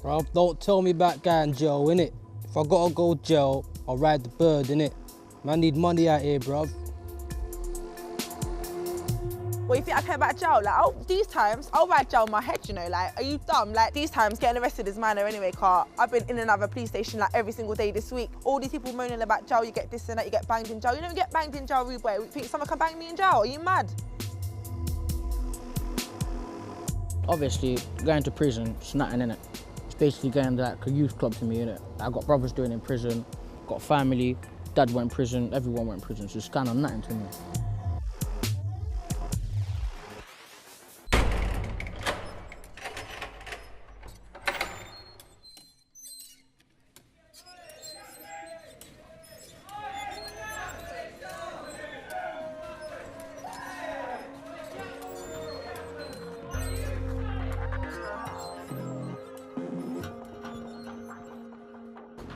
Bruv, don't tell me about going jail, innit? If I gotta go jail, I'll ride the bird, innit? Man need money out here, bruv. Well, you think I care about jail? Like, these times, I'll ride jail in my head, you know? Like, are you dumb? Like, these times, getting arrested is minor anyway, car. I've been in another police station, like, every single day this week. All these people moaning about jail, you get this and that, you get banged in jail. You don't get banged in jail, rude boy. You think someone can bang me in jail? Are you mad? Obviously, going to prison, it's nothing, innit? It's basically going to like a youth club to me, innit? I got brothers doing it in prison, got family, dad went in prison, everyone went in prison, so it's kind of nothing to me.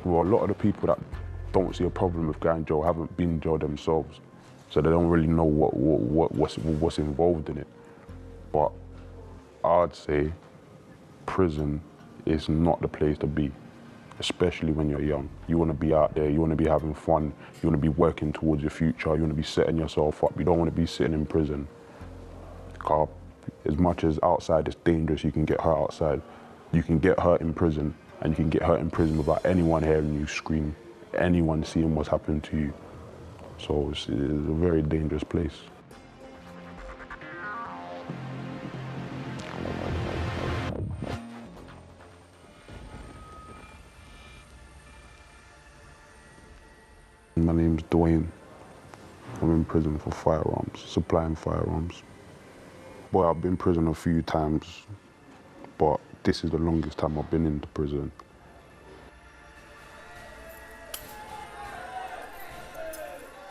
Well, a lot of the people that don't see a problem with going to jail haven't been in jail themselves, so they don't really know what's involved in it. But I'd say prison is not the place to be, especially when you're young. You want to be out there, you want to be having fun, you want to be working towards your future, you want to be setting yourself up. You don't want to be sitting in prison. Because as much as outside is dangerous, you can get hurt outside. You can get hurt in prison, and you can get hurt in prison without anyone hearing you scream, anyone seeing what's happened to you. So it's a very dangerous place. My name's Dwayne. I'm in prison for firearms, supplying firearms. Boy, I've been in prison a few times, but this is the longest time I've been into prison.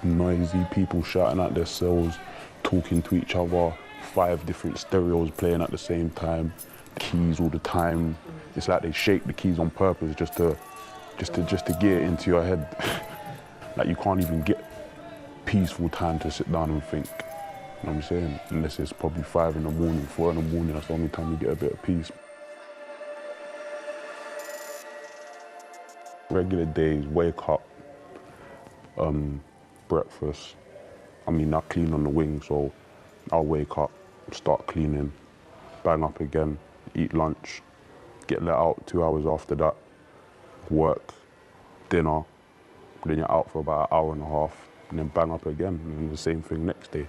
Noisy people shouting at their cells, talking to each other, 5 different stereos playing at the same time, keys all the time. It's like they shake the keys on purpose just to get it into your head. Like you can't even get peaceful time to sit down and think. You know what I'm saying? Unless it's probably 5 in the morning, 4 in the morning, that's the only time you get a bit of peace. Regular days, wake up, breakfast. I mean, I clean on the wing, so I'll wake up, start cleaning, bang up again, eat lunch, get let out 2 hours after that, work, dinner, then you're out for about an hour and a half, and then bang up again, and then the same thing next day.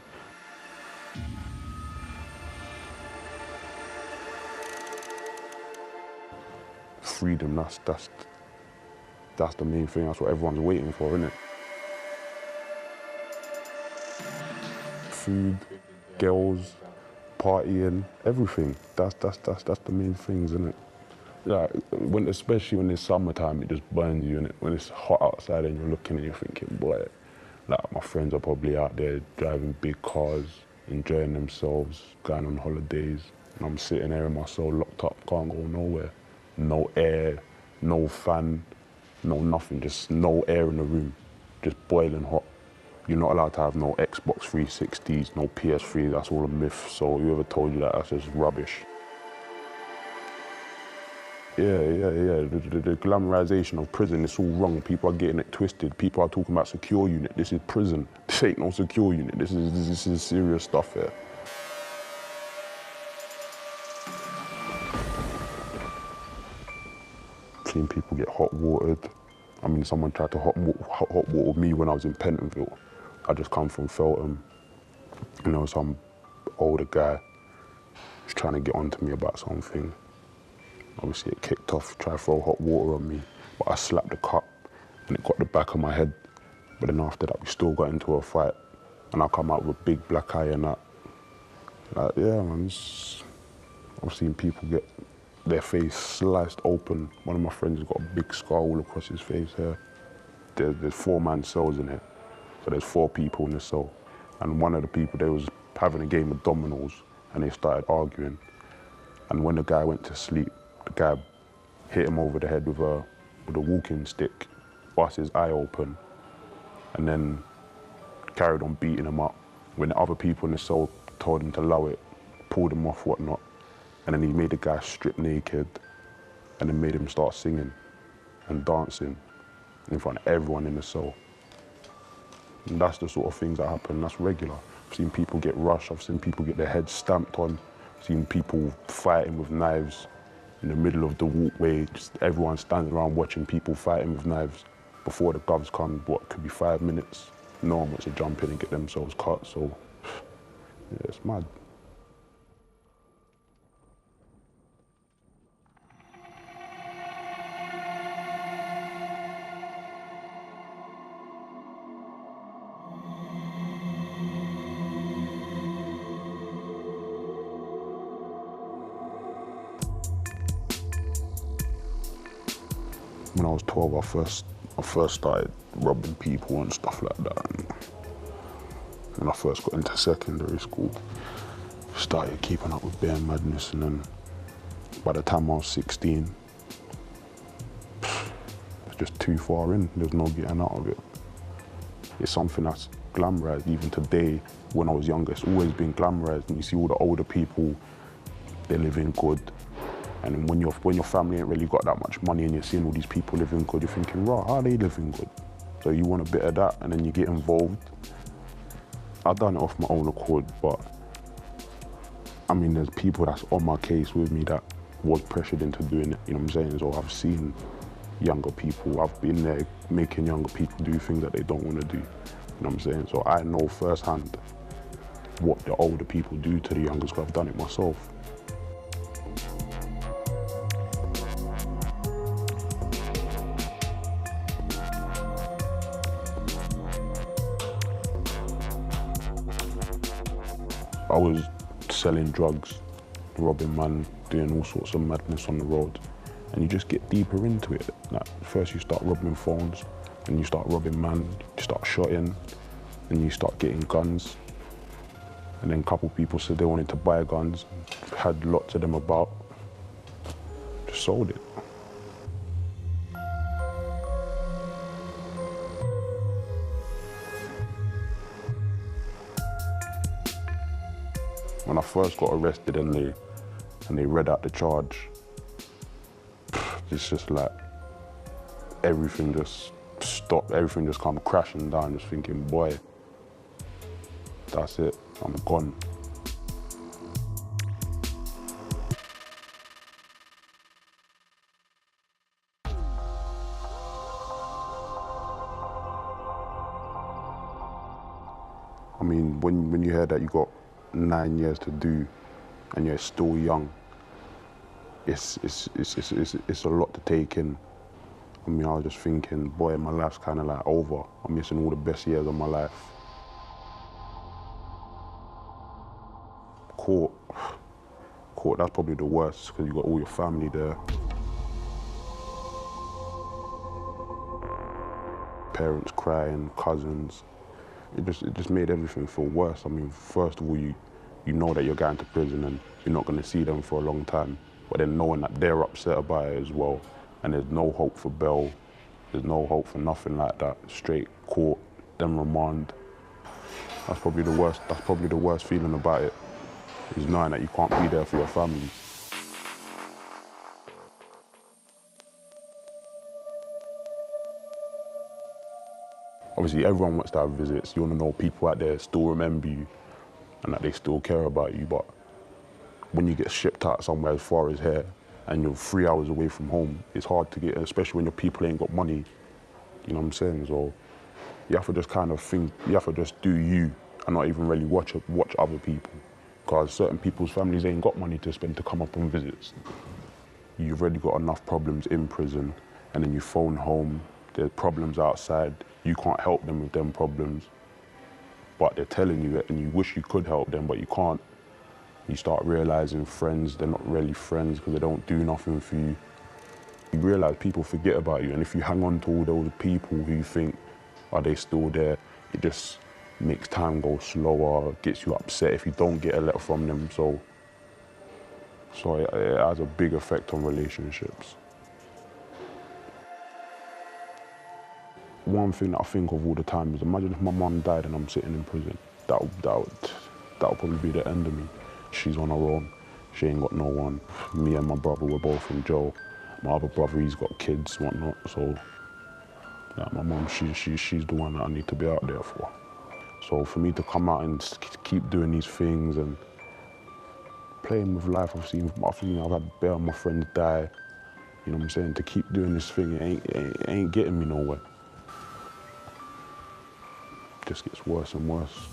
Freedom, that's the main thing. That's what everyone's waiting for, isn't it? Food, girls, partying, everything. That's the main things, isn't it? Like, especially when it's summertime, it just burns you, innit? When it's hot outside and you're looking and you're thinking, boy, like my friends are probably out there driving big cars, enjoying themselves, going on holidays, and I'm sitting there in my cell locked up, can't go nowhere. No air, no fan, no nothing, just no air in the room, just boiling hot. You're not allowed to have no Xbox 360s, no PS3, that's all a myth. So whoever told you that, that's just rubbish. Yeah. The glamorization of prison, it's all wrong. People are getting it twisted. People are talking about secure unit. This is prison. This ain't no secure unit. This is serious stuff here. Seen people get hot watered. I mean, someone tried to hot water me when I was in Pentonville. I just come from Feltham. You know, some older guy was trying to get onto me about something. Obviously it kicked off, tried to throw hot water on me, but I slapped the cup and it got the back of my head. But then after that, we still got into a fight and I come out with a big black eye and that. Like, yeah, man, I've seen people get their face sliced open. One of my friends has got a big scar all across his face here. There's 4-man cells in here. So there's 4 people in the cell. And one of the people, they was having a game of dominoes and they started arguing. And when the guy went to sleep, the guy hit him over the head with a walking stick, bust his eye open, and then carried on beating him up. When the other people in the cell told him to allow it, pulled him off, whatnot, and then he made the guy strip naked, and then made him start singing and dancing in front of everyone in the cell. And that's the sort of things that happen, that's regular. I've seen people get rushed, I've seen people get their heads stamped on, I've seen people fighting with knives in the middle of the walkway, just everyone standing around watching people fighting with knives before the govs come, what could be 5 minutes. No one wants to jump in and get themselves cut, so yeah, it's mad. When I was 12, I first started robbing people and stuff like that. And when I first got into secondary school, started keeping up with bear madness, and then by the time I was 16, it's just too far in. There's no getting out of it. It's something that's glamorized even today. When I was younger, it's always been glamorized, and you see all the older people, they're living good. And when your family ain't really got that much money and you're seeing all these people living good, you're thinking, right, how are they living good? So you want a bit of that, and then you get involved. I've done it off my own accord, but I mean, there's people that's on my case with me that was pressured into doing it, you know what I'm saying? So I've seen younger people, I've been there making younger people do things that they don't want to do, you know what I'm saying? So I know firsthand what the older people do to the youngest, because I've done it myself. I was selling drugs, robbing man, doing all sorts of madness on the road. And you just get deeper into it. Like, first you start robbing phones, and you start robbing man, you start shotting, and you start getting guns. And then a couple people said they wanted to buy guns, had lots of them about, just sold it. When I first got arrested and they read out the charge, it's just like everything just stopped, everything just come crashing down, just thinking, boy, that's it, I'm gone. I mean, when you hear that you got 9 years to do and you're still young, it's a lot to take in. I mean, I was just thinking, boy, my life's kind of like over. I'm missing all the best years of my life. Court, that's probably the worst, because you got all your family there. Parents crying, cousins. It just made everything feel worse. I mean, first of all, you know that you're going to prison and you're not going to see them for a long time, but then knowing that they're upset about it as well, and there's no hope for bail, there's no hope for nothing like that. Straight court, then remand. That's probably the worst. That's probably the worst feeling about it, is knowing that you can't be there for your family. Obviously, everyone wants to have visits. You want to know people out there still remember you and that they still care about you. But when you get shipped out somewhere as far as here and you're 3 hours away from home, it's hard to get, especially when your people ain't got money. You know what I'm saying? So you have to just kind of think, you have to just do you and not even really watch other people. Because certain people's families ain't got money to spend to come up on visits. You've already got enough problems in prison, and then you phone home, there's problems outside, you can't help them with them problems, but they're telling you it and you wish you could help them, but you can't. You start realizing friends, they're not really friends because they don't do nothing for you. You realize people forget about you, and if you hang on to all those people who you think, are they still there, it just makes time go slower, gets you upset if you don't get a letter from them. So it has a big effect on relationships. One thing that I think of all the time is, imagine if my mum died and I'm sitting in prison. That would probably be the end of me. She's on her own. She ain't got no one. Me and my brother were both in jail. My other brother, he's got kids, whatnot. So like, my mum, she's the one that I need to be out there for. So for me to come out and keep doing these things and playing with life, obviously, I've had bare of my friends die. You know what I'm saying? To keep doing this thing, it ain't getting me nowhere. It just gets worse and worse.